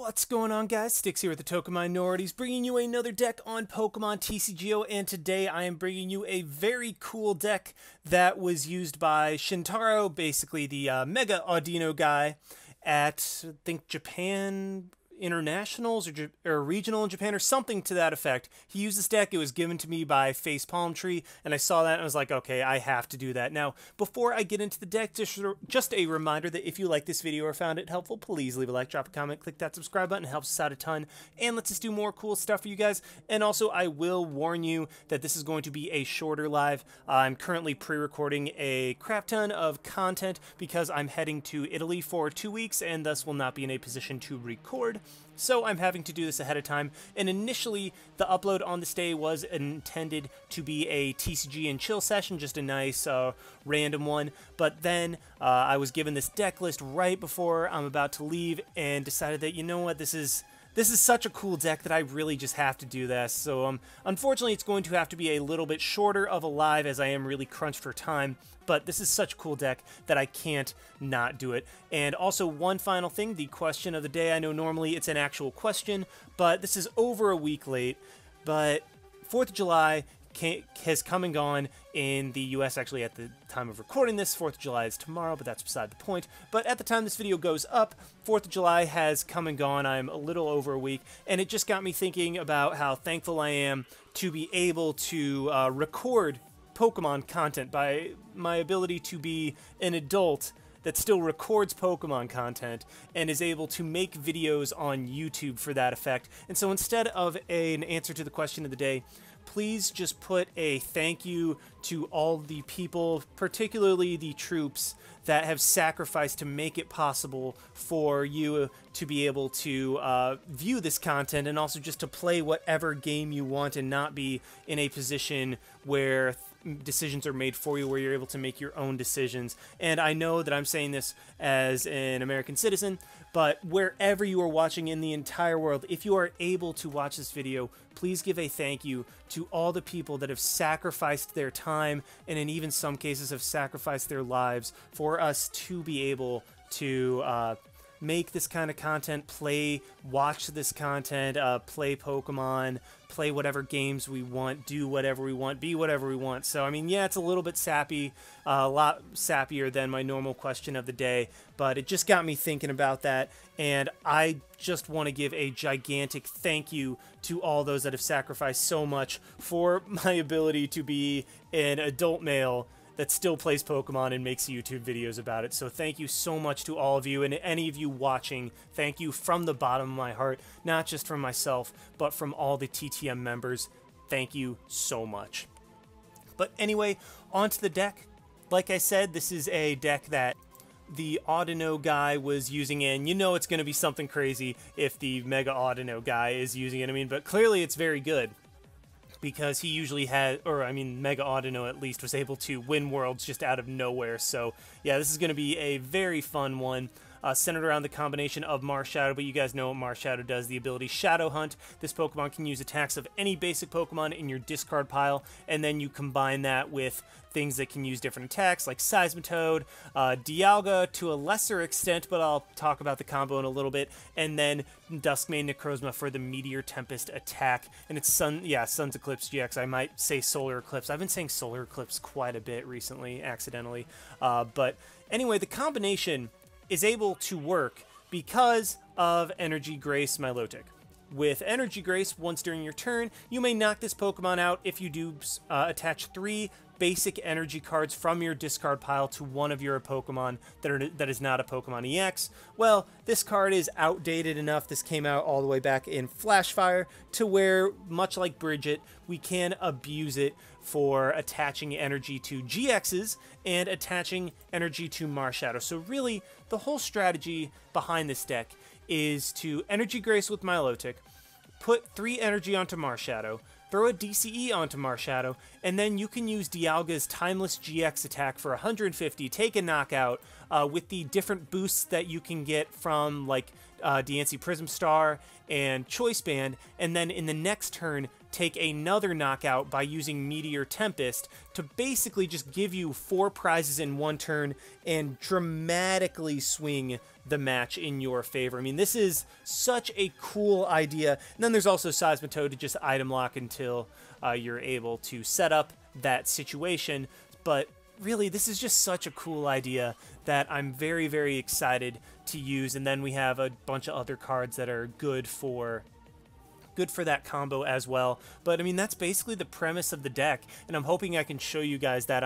What's going on, guys? Sticks here with the Token Minorities, bringing you another deck on Pokemon TCGO, and today I am bringing you a very cool deck that was used by Shintaro, basically the Mega Audino guy, at, I think, Japan Internationals or Regional in Japan or something to that effect. He used this deck. It was given to me by Face Palm Tree, and I saw that and I was like, okay, I have to do that. Now, before I get into the deck, just a reminder that if you like this video or found it helpful, please leave a like, drop a comment, click that subscribe button. It helps us out a ton, and lets us do more cool stuff for you guys. And also, I will warn you that this is going to be a shorter live. I'm currently pre-recording a crap ton of content because I'm heading to Italy for 2 weeks and thus will not be in a position to record. So I'm having to do this ahead of time, and initially the upload on this day was intended to be a TCG and chill session, just a nice random one, but then I was given this deck list right before I'm about to leave and decided that, you know what, this is such a cool deck that I really just have to do this. So unfortunately it's going to have to be a little bit shorter of a live as I am really crunched for time, but this is such a cool deck that I can't not do it. And also, one final thing, the question of the day. I know normally it's an actual question, but this is over a week late. But 4th of July has come and gone in the US. Actually, at the time of recording this, 4th of July is tomorrow, but that's beside the point. But at the time this video goes up, 4th of July has come and gone. I'm a little over a week, and it just got me thinking about how thankful I am to be able to record Pokemon content, by my ability to be an adult that still records Pokemon content and is able to make videos on YouTube for that effect. And so instead of an answer to the question of the day, please just put a thank you to all the people, particularly the troops, that have sacrificed to make it possible for you to be able to view this content, and also just to play whatever game you want and not be in a position where decisions are made for you, where you're able to make your own decisions. And I know that I'm saying this as an American citizen, but wherever you are watching in the entire world, if you are able to watch this video, please give a thank you to all the people that have sacrificed their time, and in even some cases have sacrificed their lives for us to be able to make this kind of content, watch this content, play Pokemon, play whatever games we want, do whatever we want, be whatever we want. So, I mean, yeah, it's a little bit sappy, a lot sappier than my normal question of the day, but it just got me thinking about that, and I just want to give a gigantic thank you to all those that have sacrificed so much for my ability to be an adult male that still plays Pokemon and makes YouTube videos about it. So thank you so much to all of you, and any of you watching, thank you from the bottom of my heart, not just from myself, but from all the TTM members. Thank you so much. But anyway, onto the deck. Like I said, this is a deck that the Audino guy was using, and you know it's going to be something crazy if the Mega Audino guy is using it. I mean, but clearly it's very good, because he usually had, or I mean, Mega Audino at least was able to win Worlds just out of nowhere. So yeah, this is going to be a very fun one, centered around the combination of Marshadow, but you guys know what Marshadow does, the ability Shadow Hunt. This Pokemon can use attacks of any basic Pokemon in your discard pile, and then you combine that with things that can use different attacks, like Seismitoad, Dialga to a lesser extent, but I'll talk about the combo in a little bit, and then Dusk main Necrozma for the Meteor Tempest attack, and it's Sun's Eclipse GX. I might say Solar Eclipse. I've been saying Solar Eclipse quite a bit recently, accidentally, but anyway, the combination is able to work because of Energy Grace Milotic. With Energy Grace, once during your turn, you may knock this Pokemon out if you do attach 3 basic energy cards from your discard pile to one of your Pokemon that is not a Pokemon EX. Well, this card is outdated enough. This came out all the way back in Flashfire, to where, much like Bridget, we can abuse it for attaching energy to GXs and attaching energy to Marshadow. So really, the whole strategy behind this deck is to Energy Grace with Milotic, put 3 energy onto Marshadow, throw a DCE onto Marshadow, and then you can use Dialga's Timeless GX attack for 150, take a knockout, with the different boosts that you can get from, like, Diancie Prism Star and Choice Band, and then in the next turn, take another knockout by using Meteor Tempest to basically just give you 4 prizes in one turn and dramatically swing the match in your favor. I mean, this is such a cool idea. And then there's also Seismitoad to just item lock until you're able to set up that situation. But really, this is just such a cool idea that I'm very, very excited to use. And then we have a bunch of other cards that are good for that combo as well. But I mean, that's basically the premise of the deck, and I'm hoping I can show you guys that.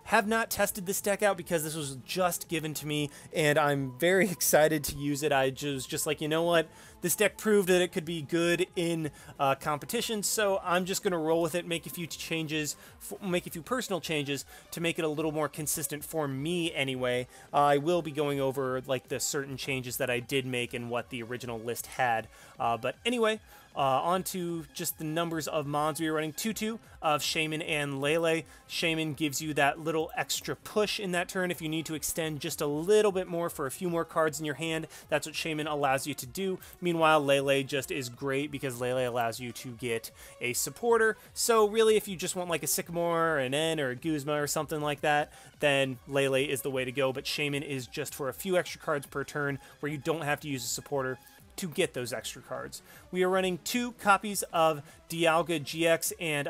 Have not tested this deck out because this was just given to me, and I'm very excited to use it. I just like, you know what, this deck proved that it could be good in competition, so I'm just gonna roll with it, make a few changes, make a few personal changes to make it a little more consistent for me anyway. I will be going over like the certain changes that I did make and what the original list had, but anyway, on to just the numbers of mons. We are running 2/2 of Shaymin and Lele. Shaymin gives you that little extra push in that turn if you need to extend just a little bit more for a few more cards in your hand. That's what Shaymin allows you to do. Meanwhile, Lele just is great because Lele allows you to get a supporter. So really, if you just want like a Sycamore, an N, or a Guzma or something like that, then Lele is the way to go. But Shaymin is just for a few extra cards per turn where you don't have to use a supporter to get those extra cards. We are running 2 copies of Dialga-GX, and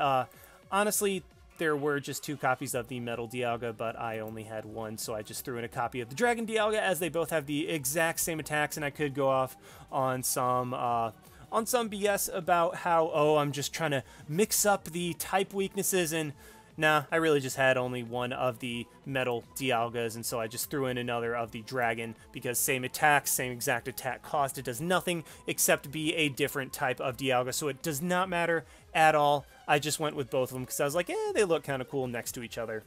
honestly, there were just 2 copies of the Metal Dialga, but I only had 1, so I just threw in a copy of the Dragon Dialga, as they both have the exact same attacks, and I could go off on some BS about how, oh, I'm just trying to mix up the type weaknesses, and nah, I really just had only 1 of the Metal Dialgas, and so I just threw in another of the Dragon, because same attack, same exact attack cost. It does nothing except be a different type of Dialga, so it does not matter at all. I just went with both of them because I was like, they look kind of cool next to each other.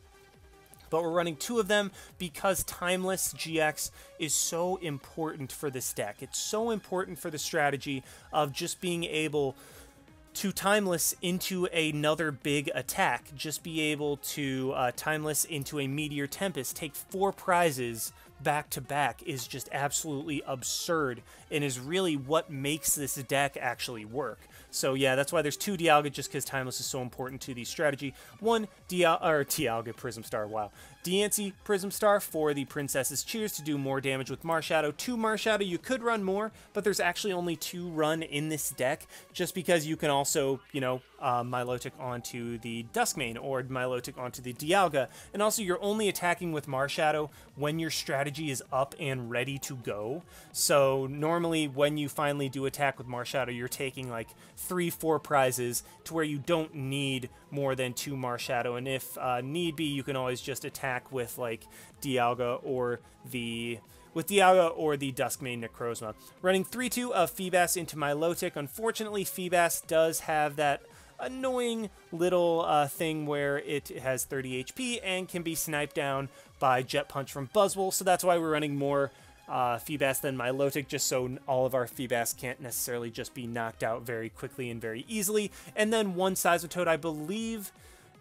But we're running 2 of them because Timeless GX is so important for this deck. It's so important for the strategy of just being able to Timeless into another big attack. Just be able to Timeless into a Meteor Tempest, take 4 prizes back to back is just absolutely absurd and is really what makes this deck actually work. So yeah, that's why there's 2 Dialga, just because Timeless is so important to the strategy. 1 Dialga Prism Star, wow. Diancie Prism Star for the Princess's Cheers to do more damage with Marshadow. 2 Marshadow, you could run more, but there's actually only 2 run in this deck, just because you can also, you know, Milotic onto the Dusk main or Milotic onto the Dialga, and also you're only attacking with Marshadow when your strategy is up and ready to go. So normally when you finally do attack with Marshadow, you're taking like 3-4 prizes to where you don't need more than 2 Marshadow, and if need be, you can always just attack with like Dialga or the Dusk main Necrozma. Running 3/2 of Feebas into Milotic. Unfortunately, Feebas does have that annoying little thing where it has 30 HP and can be sniped down by Jet Punch from Buzzwole, so that's why we're running more Feebas than Milotic, just so all of our Feebas can't necessarily just be knocked out very quickly and very easily. And then 1 Seismitoad. I believe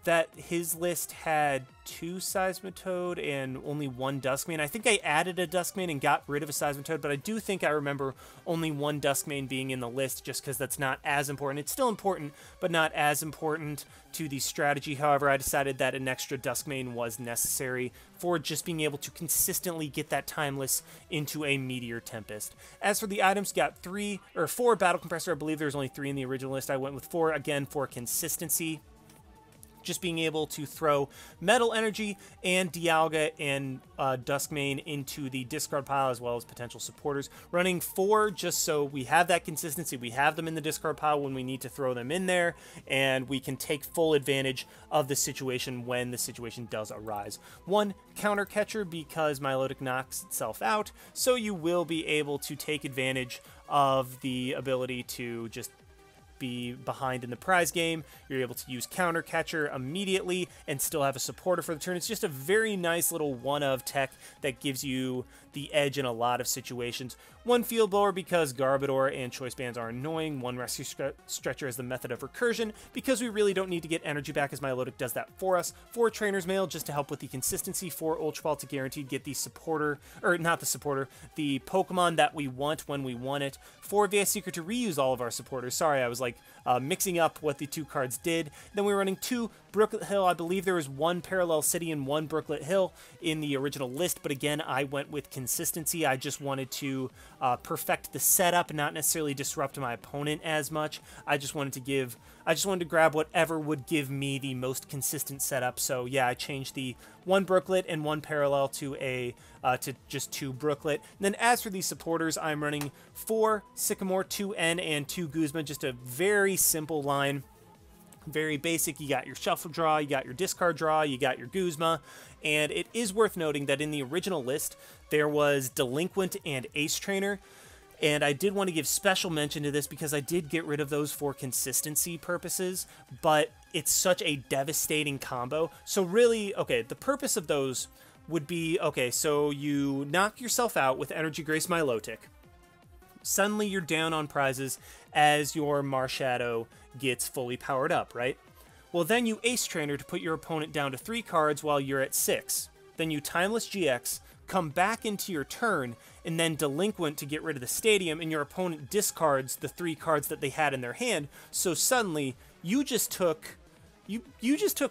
that his list had 2 Seismitoad and only 1 Duskmane. I think I added a Duskmane and got rid of a Seismitoad, but I do think I remember only 1 Duskmane being in the list, just because that's not as important. It's still important, but not as important to the strategy. However, I decided that an extra Duskmane was necessary for just being able to consistently get that Timeless into a Meteor Tempest. As for the items, got 4 Battle Compressor. I believe there was only 3 in the original list. I went with 4, again, for consistency. Just being able to throw Metal Energy and Dialga and Duskmane into the discard pile, as well as potential supporters. Running 4 just so we have that consistency. We have them in the discard pile when we need to throw them in there, and we can take full advantage of the situation when the situation does arise. 1 Counter Catcher, because Milotic knocks itself out, so you will be able to take advantage of the ability to just be behind in the prize game. You're able to use Counter Catcher immediately and still have a supporter for the turn. It's just a very nice little one-of tech that gives you the edge in a lot of situations. 1 Field Blower, because Garbodor and Choice Bands are annoying. 1 Rescue Stretcher as the method of recursion, because we really don't need to get energy back, as Milotic does that for us. 4 Trainer's Mail, just to help with the consistency. 4 Ultra Ball to guarantee get the supporter, or not the supporter, the Pokemon that we want when we want it. 4 VS Seeker to reuse all of our supporters. Sorry, I was like mixing up what the two cards did. Then we were running 2 Brooklet Hill. I believe there was 1 Parallel City and 1 Brooklet Hill in the original list, but again, I went with consistency. I just wanted to perfect the setup, not necessarily disrupt my opponent as much. I just wanted to grab whatever would give me the most consistent setup. So yeah, I changed the 1 Brooklet and 1 Parallel to just 2 Brooklet. And then as for these supporters, I'm running 4 Sycamore, 2 N, and 2 Guzma. Just a very simple line. Very basic. You got your shuffle draw, you got your discard draw, you got your Guzma. And it is worth noting that in the original list, there was Delinquent and Ace Trainer. And I did want to give special mention to this because I did get rid of those for consistency purposes, but it's such a devastating combo. So really, okay, the purpose of those would be, okay, so you knock yourself out with Energy Grace Milotic. Suddenly you're down on prizes as your Marshadow gets fully powered up, right? Well, then you Ace Trainer to put your opponent down to 3 cards while you're at 6. Then you Timeless GX, come back into your turn, and then Delinquent to get rid of the stadium, and your opponent discards the 3 cards that they had in their hand. So suddenly, you just took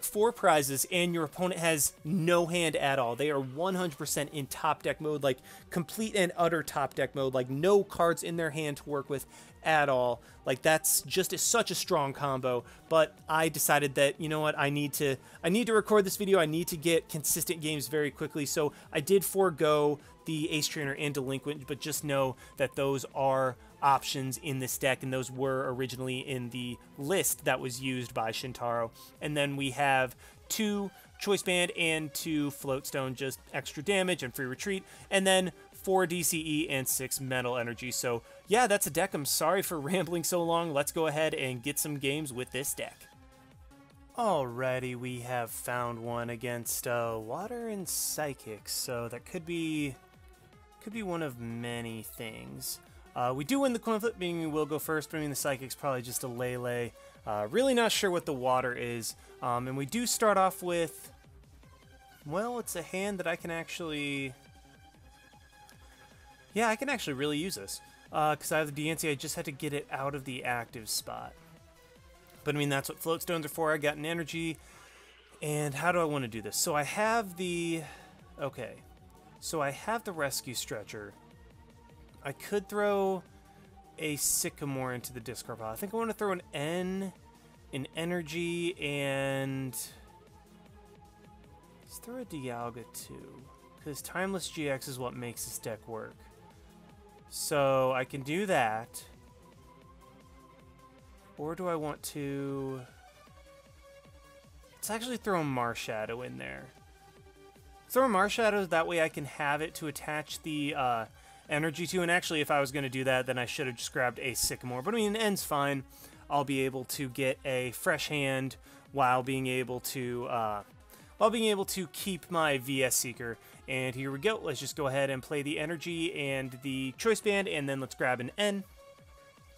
4 prizes, and your opponent has no hand at all. They are 100% in top deck mode, like complete and utter top deck mode, like no cards in their hand to work with at all. Like that's just such a strong combo. But I decided that, you know what, I need to record this video. I need to get consistent games very quickly. So I did forego the Ace Trainer and Delinquent, but just know that those are options in this deck, and those were originally in the list that was used by Shintaro. And then we have 2 Choice Band and 2 Float Stone, just extra damage and free retreat, and then 4 DCE and 6 Mental Energy. So yeah, that's a deck. I'm sorry for rambling so long. Let's go ahead and get some games with this deck. Alrighty, we have found one against Water and Psychics, so that could be one of many things. We do win the coin flip, meaning we will go first, but I mean the Psychic's probably just a Lele. Really not sure what the Water is. And we do start off with, well, it's a hand that I can actually... Yeah, I can actually really use this. Because I have the Diancie, I just had to get it out of the active spot. But I mean, that's what Float Stones are for. I got an energy. And how do I want to do this? So I have the... Okay. So I have the Rescue Stretcher. I could throw a Sycamore into the discard pile. I think I want to throw an N, an Energy, and let's throw a Dialga too, because Timeless GX is what makes this deck work. So I can do that, or do I want to... Let's actually throw a Marshadow in there. Throw a Marshadow, that way I can have it to attach the energy to, and actually if I was going to do that, then I should have just grabbed a Sycamore, but I mean, an N's fine. I'll be able to get a fresh hand while being able to keep my VS Seeker. And here we go. Let's just go ahead and play the energy and the Choice Band, and then let's grab an N,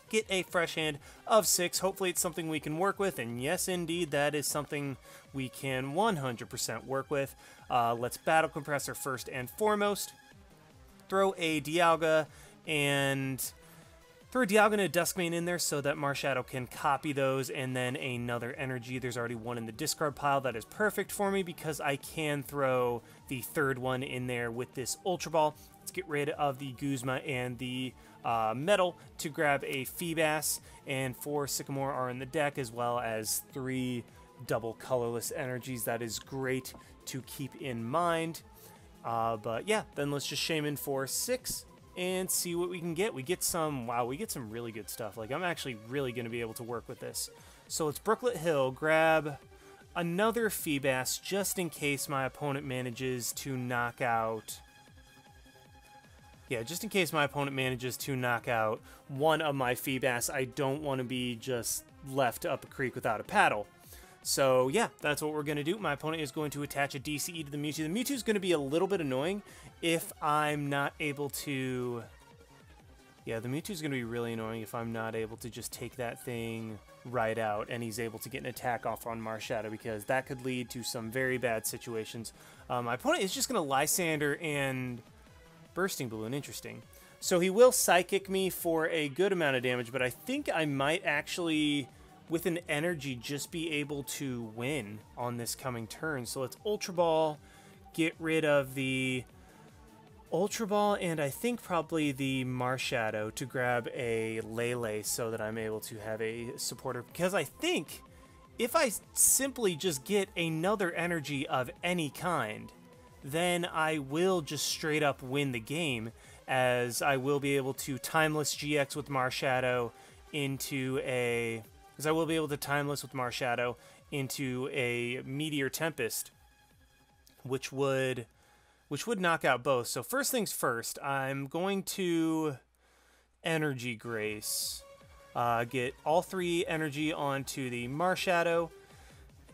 get a fresh hand of 6. Hopefully it's something we can work with, and yes indeed, that is something we can 100% work with. Let's battle Compressor first and foremost. Throw a Dialga and a Dusk main in there so that Marshadow can copy those, and then another energy. There's already one in the discard pile. That is perfect for me because I can throw the 3rd one in there with this Ultra Ball. Let's get rid of the Guzma and the Metal to grab a Feebas, and 4 Sycamore are in the deck, as well as 3 double colorless energies. That is great to keep in mind. But yeah, then let's just Shaymin for 6 and see what we can get. We get some, wow, we get some really good stuff. Like, I'm actually really going to be able to work with this. So let's Brooklet Hill, grab another Feebas just in case my opponent manages to knock out... Yeah, just in case my opponent manages to knock out one of my Feebas, I don't want to be just left up a creek without a paddle. So yeah, that's what we're going to do. My opponent is going to attach a DCE to the Mewtwo. The Mewtwo is going to be a little bit annoying if I'm not able to... Yeah, the Mewtwo is going to be really annoying if I'm not able to just take that thing right out and he's able to get an attack off on Marshadow, because that could lead to some very bad situations. My opponent is just going to Lysander and Bursting Balloon. Interesting. So he will Psychic me for a good amount of damage, but I think I might actually with an energy, just be able to win on this coming turn. So let's Ultra Ball, get rid of the Ultra Ball, and I think probably the Marshadow to grab a Lele so that I'm able to have a supporter. Because I think if I simply just get another energy of any kind, then I will just straight up win the game, as I will be able to Timeless GX with Marshadow into a... Because I will be able to Timeless with Marshadow into a Meteor Tempest, which would knock out both. So first things first, I'm going to Energy Grace. Get all 3 energy onto the Marshadow.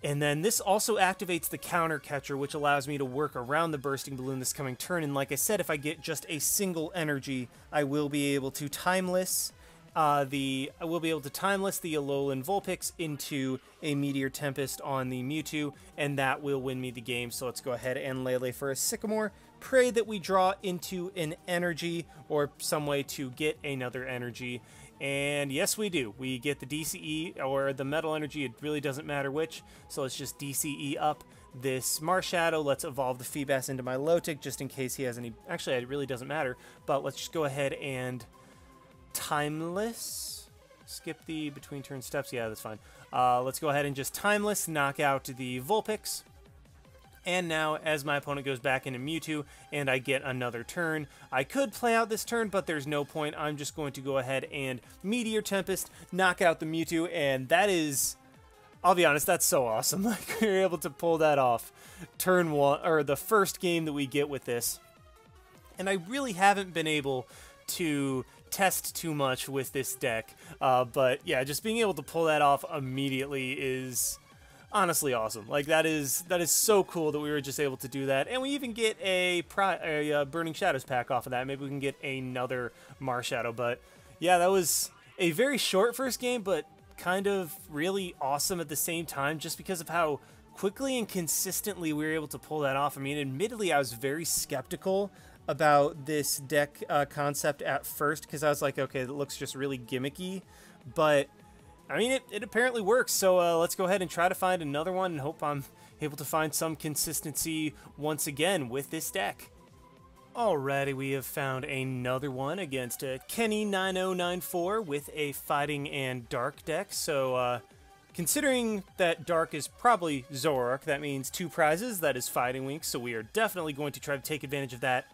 And then this also activates the Counter Catcher, which allows me to work around the Bursting Balloon this coming turn. And like I said, if I get just a single energy, I will be able to Timeless the Alolan Vulpix into a Meteor Tempest on the Mewtwo, and that will win me the game. So let's go ahead and Lele for a Sycamore. Pray that we draw into an energy or some way to get another energy. And yes, we do. We get the DCE or the Metal Energy. It really doesn't matter which. So let's just DCE up this Marshadow. Let's evolve the Feebas into Milotic just in case he has any... Actually, it really doesn't matter. But let's just go ahead and Timeless. Skip the between turn steps. Yeah, that's fine. Let's go ahead and just Timeless, knock out the Vulpix. And now, as my opponent goes back into Mewtwo, and I get another turn, I could play out this turn, but there's no point. I'm just going to go ahead and Meteor Tempest, knock out the Mewtwo, and that is... I'll be honest, that's so awesome. Like, we were able to pull that off turn 1, or the first game that we get with this. And I really haven't been able to test too much with this deck, but yeah, just being able to pull that off immediately is honestly awesome. Like, that is so cool that we were just able to do that, and we even get a Burning Shadows pack off of that. Maybe we can get another Marshadow. But yeah, that was a very short first game, but kind of really awesome at the same time, just because of how quickly and consistently we were able to pull that off. I mean, admittedly, I was very skeptical about this deck concept at first, because I was like, okay, that looks just really gimmicky, but I mean, it apparently works. So let's go ahead and try to find another one and hope I'm able to find some consistency once again with this deck. Alrighty, we have found another one against Kenny9094 with a Fighting and Dark deck. So considering that Dark is probably Zoroark, that means 2 prizes. That is Fighting Week, so we are definitely going to try to take advantage of that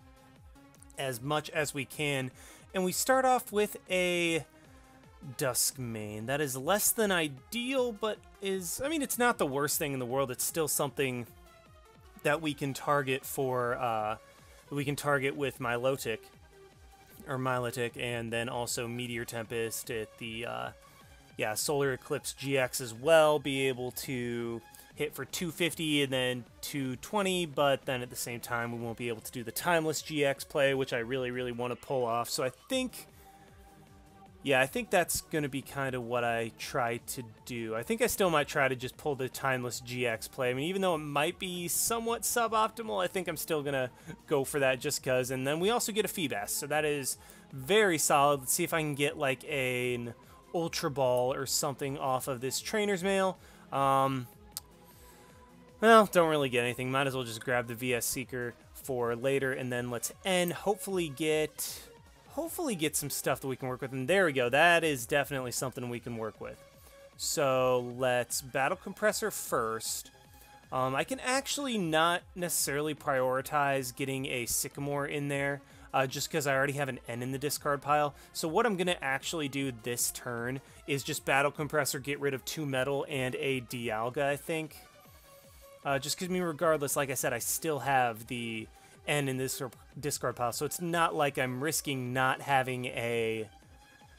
as much as we can. And we start off with a Dusk main. That is less than ideal, but is, I mean, it's not the worst thing in the world. It's still something that we can target for, we can target with Milotic, and then also Meteor Tempest at the, yeah, Solar Eclipse GX as well, be able to hit for 250 and then 220, but then at the same time we won't be able to do the Timeless GX play, which I really, really want to pull off. So I think, yeah, I think that's going to be kind of what I try to do. I think I still might try to just pull the Timeless GX play. I mean, even though it might be somewhat suboptimal, I think I'm still going to go for that just because. And then we also get a Feebas, so that is very solid. Let's see if I can get like an Ultra Ball or something off of this Trainer's Mail. Well, don't really get anything. Might as well just grab the VS Seeker for later, and then let's end. Hopefully get some stuff that we can work with. And there we go. That is definitely something we can work with. So let's Battle Compressor first. I can actually not necessarily prioritize getting a Sycamore in there, just because I already have an N in the discard pile. So what I'm going to actually do this turn is just Battle Compressor, get rid of 2 metal and a Dialga, I think. Just because, I mean, regardless, like I said, I still have the N in this discard pile, so it's not like I'm risking not having a...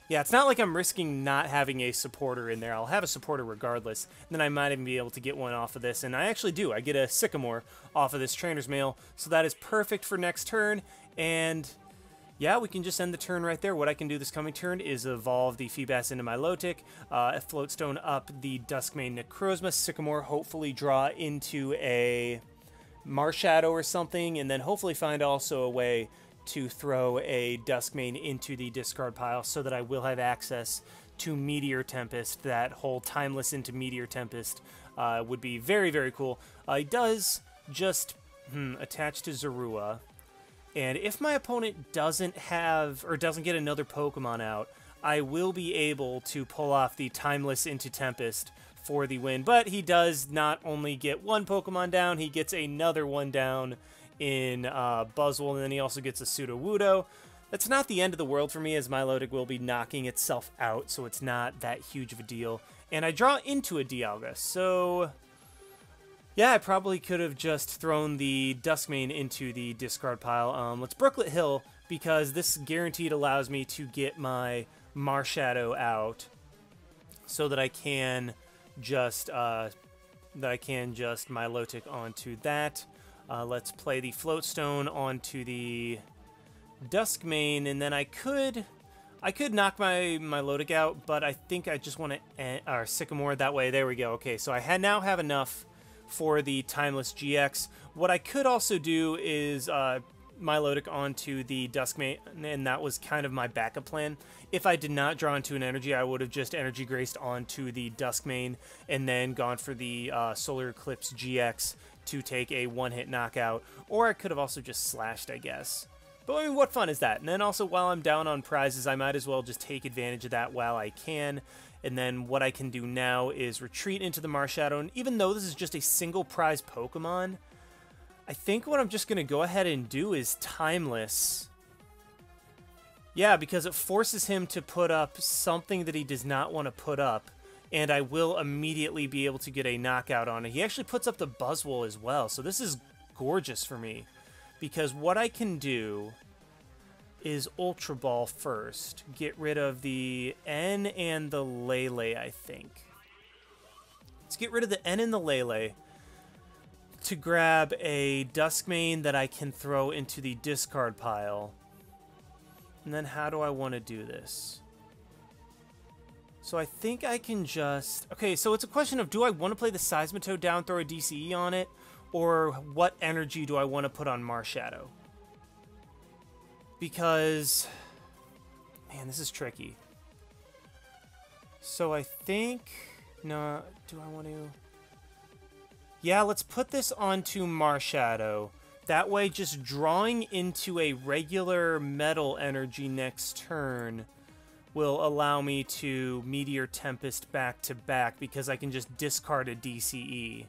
Yeah, it's not like I'm risking not having a supporter in there. I'll have a supporter regardless, and then I might even be able to get one off of this, and I actually do. I get a Sycamore off of this Trainer's Mail, so that is perfect for next turn, and yeah, we can just end the turn right there. What I can do this coming turn is evolve the Feebas into Milotic, Float Stone up the Duskmane Necrozma, Sycamore, hopefully draw into a Marshadow or something, and then hopefully find also a way to throw a Duskmane into the discard pile so that I will have access to Meteor Tempest. That whole Timeless into Meteor Tempest would be very, very cool. He does just attach to Zorua. And if my opponent doesn't have, or doesn't get another Pokemon out, I will be able to pull off the Timeless into Tempest for the win. But he does not only get one Pokemon down, he gets another one down in Buzzwole, and then he also gets a Sudowoodo. That's not the end of the world for me, as Milotic will be knocking itself out, so it's not that huge of a deal. And I draw into a Dialga, so yeah, I probably could have just thrown the Duskmane into the discard pile. Let's Brooklet Hill, because this guaranteed allows me to get my Marshadow out, so that I can just Milotic onto that. Let's play the Float Stone onto the Duskmane, and then I could knock my Milotic out, but I think I just want to Sycamore that way. There we go. Okay, so I now have enough for the Timeless GX. What I could also do is Milotic onto the Duskmane, and that was kind of my backup plan. If I did not draw into an energy, I would have just Energy Graced onto the Duskmane and then gone for the Solar Eclipse GX to take a one-hit knockout, or I could have also just slashed, I guess. But I mean, what fun is that? And then also, while I'm down on prizes, I might as well just take advantage of that while I can. And then what I can do now is retreat into the Marshadow. And even though this is just a single prize Pokemon, I think what I'm just going to go ahead and do is Timeless. Yeah, because it forces him to put up something that he does not want to put up. And I will immediately be able to get a knockout on it. He actually puts up the Buzzwole as well. So this is gorgeous for me. Because what I can do is Ultra Ball first. Get rid of the N and the Lele, I think. Let's get rid of the N and the Lele to grab a Duskmane that I can throw into the discard pile. And then how do I want to do this? So I think I can just... Okay, so it's a question of, do I want to play the Seismitoad down, throw a DCE on it? Or what energy do I want to put on Marshadow? Because... Man, this is tricky. So I think... No, do I want to... Yeah, let's put this onto Marshadow. That way, just drawing into a regular metal energy next turn will allow me to Meteor Tempest back to back, because I can just discard a DCE.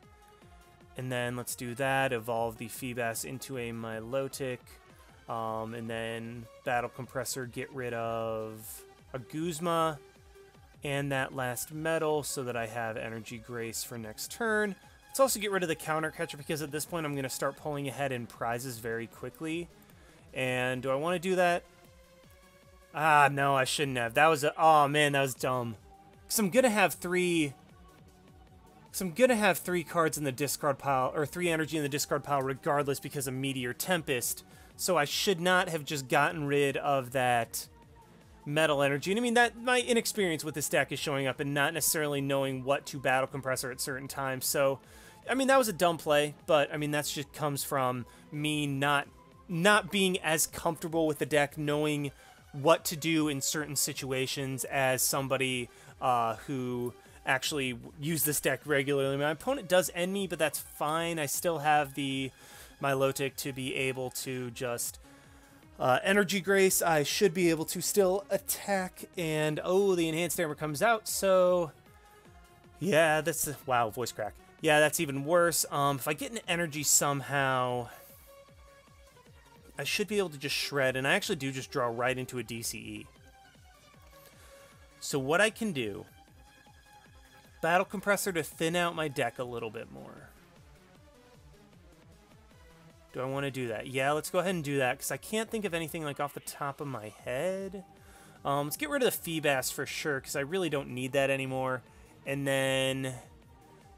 And then let's do that, evolve the Feebas into a Milotic, and then Battle Compressor, get rid of a Guzma and that last metal so that I have Energy Grace for next turn. Let's also get rid of the Counter Catcher, because at this point I'm going to start pulling ahead in prizes very quickly. And do I want to do that? Ah, no, I shouldn't have. That was a... Oh, man, that was dumb. Because I'm going to have three cards in the discard pile, or 3 energy in the discard pile regardless, because of Meteor Tempest. So I should not have just gotten rid of that metal energy. And I mean, that my inexperience with this deck is showing up and not necessarily knowing what to Battle Compressor at certain times. So, I mean, that was a dumb play, but I mean, that's just comes from me not being as comfortable with the deck, knowing what to do in certain situations as somebody who actually use this deck regularly. My opponent does end me, but that's fine. I still have the Milotic to be able to just Energy Grace. I should be able to still attack, and oh, the Enhanced Armor comes out, so yeah, that's wow, voice crack. Yeah, that's even worse. If I get an energy somehow, I should be able to just shred, and I actually do just draw right into a DCE. So what I can do, Battle Compressor to thin out my deck a little bit more. Do I want to do that? Yeah, let's go ahead and do that, because I can't think of anything like off the top of my head. Let's get rid of the Feebas for sure, because I really don't need that anymore. And then,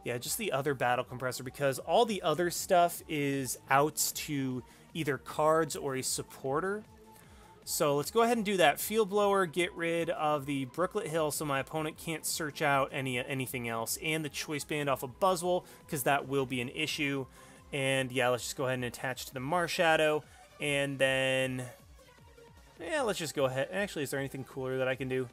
yeah, just the other Battle Compressor, because all the other stuff is outs to either cards or a supporter. So let's go ahead and do that. Field Blower, get rid of the Brooklet Hill so my opponent can't search out anything else, and the Choice Band off of Buzzwole, because that will be an issue. And yeah, let's just go ahead and attach to the Marshadow, and then yeah, let's just go ahead. Actually, is there anything cooler that I can do?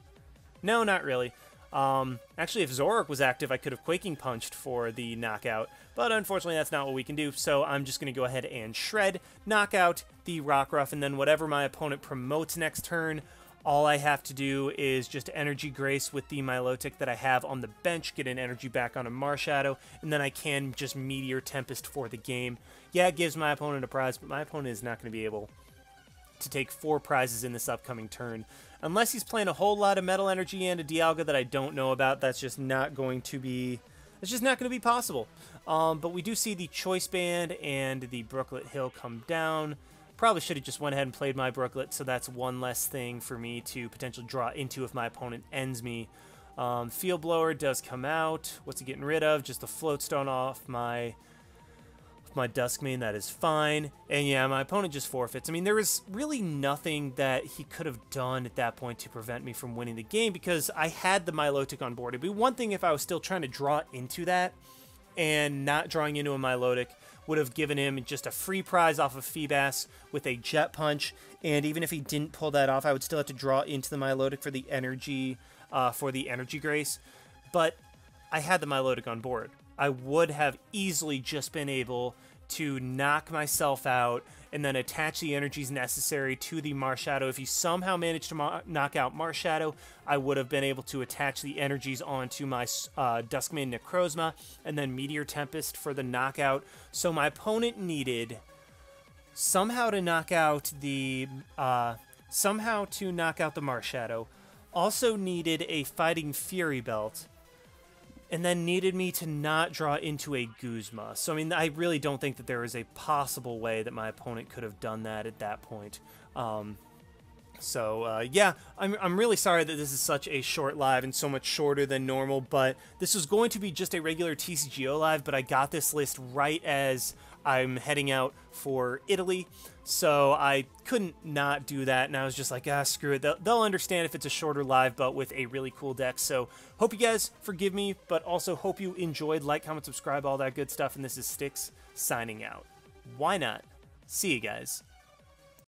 No, not really. Actually, if Zoroark was active, I could have Quaking Punched for the knockout, but unfortunately that's not what we can do, so I'm just going to go ahead and Shred, knock out the Rockruff, and then whatever my opponent promotes next turn, all I have to do is just Energy Grace with the Milotic that I have on the bench, get an energy back on a Marshadow, and then I can just Meteor Tempest for the game. Yeah, it gives my opponent a prize, but my opponent is not going to be able to take 4 prizes in this upcoming turn. Unless he's playing a whole lot of Metal Energy and a Dialga that I don't know about, that's just not going to be... It's just not going to be possible. But we do see the Choice Band and the Brooklet Hill come down. Probably should have just went ahead and played my Brooklet, so that's one less thing for me to potentially draw into if my opponent ends me. Field Blower does come out. What's he getting rid of? Just the Float Stone off my Dusk main, that is fine. And yeah, my opponent just forfeits. I mean, there was really nothing that he could have done at that point to prevent me from winning the game because I had the Milotic on board. It'd be one thing if I was still trying to draw into that, and not drawing into a Milotic would have given him just a free prize off of Feebas with a Jet Punch, and even if he didn't pull that off, I would still have to draw into the Milotic for the Energy Grace. But I had the Milotic on board. I would have easily just been able to knock myself out and then attach the energies necessary to the Marshadow. If he somehow managed to knock out Marshadow, I would have been able to attach the energies onto my Duskmane Necrozma and then Meteor Tempest for the knockout. So my opponent needed somehow to knock out the Marshadow, also needed a Fighting Fury Belt, and then needed me to not draw into a Guzma. So, I mean, I really don't think that there is a possible way that my opponent could have done that at that point. Yeah, I'm really sorry that this is such a short live and so much shorter than normal, but this was going to be just a regular TCGO live, but I got this list right as I'm heading out for Italy, so I couldn't not do that, and I was just like, screw it. They'll understand if it's a shorter live, but with a really cool deck. So hope you guys forgive me, but also hope you enjoyed. Like, comment, subscribe, all that good stuff, and this is Styx signing out. Why not? See you guys.